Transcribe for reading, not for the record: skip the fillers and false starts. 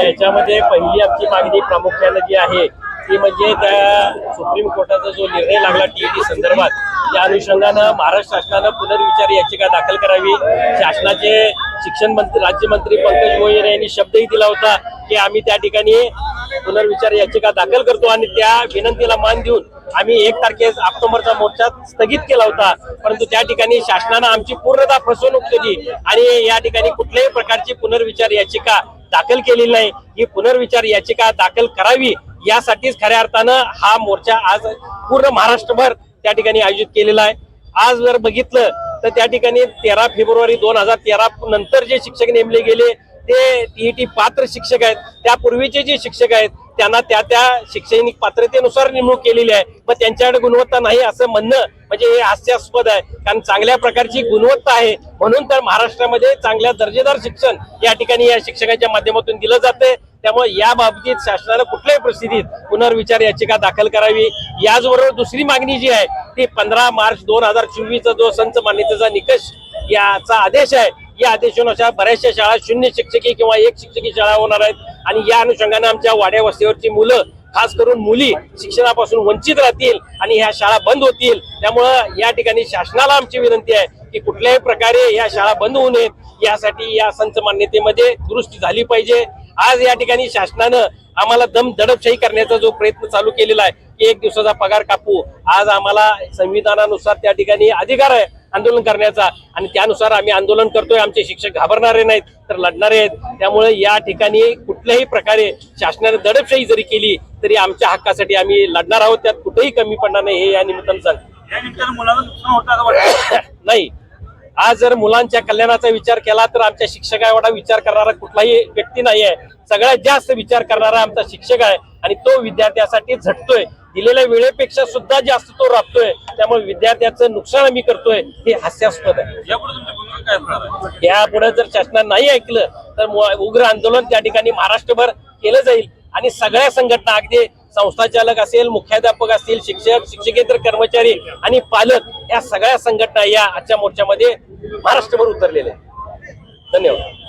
याच्यामध्ये पहिली आमची मागणी प्रामुख्याने जी आहे ती म्हणजे त्या सुप्रीम कोर्टाचा जो निर्णय लागला टीईटी संदर्भात त्या अनुषंगानं महाराष्ट्र शासनानं पुनर्विचार याचिका दाखल करावी। शासनाचे शिक्षण मंत्री राज्यमंत्री पंकज भोयर यांनी शब्दही दिला होता की आम्ही त्या ठिकाणी पुनर्विचार याचिका दाखल करतो आणि त्या विनंतीला मान देऊन आम्ही 1 तारखेस ऑक्टोबरचा मोर्चा स्थगित केला होता। परंतु त्या ठिकाणी शासनानं आमची पूर्णतः फसवणूक केली आणि या ठिकाणी कुठल्याही प्रकारची पुनर्विचार याचिका दाखल केलेली नाही। ही पुनर्विचार याचिका दाखल करावी यासाठीच खऱ्या अर्थानं हा मोर्चा आज पूर्ण महाराष्ट्रभर त्या ठिकाणी आयोजित केलेला आहे। आज जर बघितलं तर त्या ठिकाणी 13 फेब्रुवारी 2013 नंतर जे शिक्षक नेमले गेले ते टीईटी पात्र शिक्षक आहेत। त्यापूर्वीचे जे शिक्षक आहेत त्यांना त्या शैक्षणिक पात्रतेनुसार नेमणूक केलेली आहे, पण त्यांच्याकडे गुणवत्ता नाही असं म्हणणं म्हणजे हे हास्यास्पद आहे। कारण चांगल्या प्रकारची गुणवत्ता आहे म्हणून तर महाराष्ट्रामध्ये चांगल्या दर्जेदार शिक्षण या ठिकाणी या शिक्षकांच्या माध्यमातून दिलं जाते। त्यामुळे या बाबतीत शासनानं कुठल्याही परिस्थितीत पुनर्विचार याचिका दाखल करावी। याचबरोबर दुसरी मागणी जी आहे ती 15 मार्च 2024 चा जो संच मान्यतेचा निकष याचा आदेश आहे, या आदेशानुसार बऱ्याचशा शाळा 0 शिक्षकी किंवा 1 शिक्षकी शाळा होणार आहेत आणि या अनुषंगाने आमच्या वाड्या वस्तीवरची मुलं खास करून मुली शिक्षणापासून वंचित राहतील आणि ह्या शाळा बंद होतील। त्यामुळे या ठिकाणी शासनाला आमची विनंती आहे की कुठल्याही प्रकारे या शाळा बंद होऊ नयेत यासाठी या संच मान्यतेमध्ये दुरुस्ती झाली पाहिजे। आज या ठिकाणी शासनानं आम्हाला दडपशाही करण्याचा जो प्रयत्न चालू केलेला आहे की 1 दिवसाचा पगार कापू, आज आम्हाला संविधानानुसार त्या ठिकाणी अधिकार आहे आंदोलन करण्याचा आणि त्यानुसार आम्ही आंदोलन करतोय। आमचे शिक्षक घाबरणारे नाहीत तर लढणारे आहेत। त्यामुळे या ठिकाणी कुठल्याही प्रकारे शासनाने दडपशाही जरी केली तरी आमच्या हक्कासाठी आम्ही लढणार आहोत, त्यात कुठेही कमी पडणार नाही हे या निमित्तानं सांगतो। नाही, आज जर मुलांच्या कल्याणाचा विचार केला तर आमच्या शिक्षका एवढा विचार करणारा कुठलाही व्यक्ती नाही आहे। सगळ्यात जास्त विचार करणारा आमचा शिक्षक आहे आणि तो विद्यार्थ्यासाठी झटतोय, दिलेल्या वेळेपेक्षा सुद्धा जास्त तो राबतोय। त्यामुळे विद्यार्थ्याचं नुकसान आम्ही करतोय हे हास्यास्पद आहे। यापुढे जर शासनाने नाही ऐकलं तर उग्र आंदोलन त्या ठिकाणी महाराष्ट्रभर केलं जाईल आणि सगळ्या संघटना अगदी संस्थाचालक असेल, मुख्याध्यापक असतील, शिक्षक, शिक्षकेतर कर्मचारी आणि पालक या सगळ्या संघटना या आजच्या मोर्चामध्ये महाराष्ट्रभर उतरलेल्या आहेत। धन्यवाद।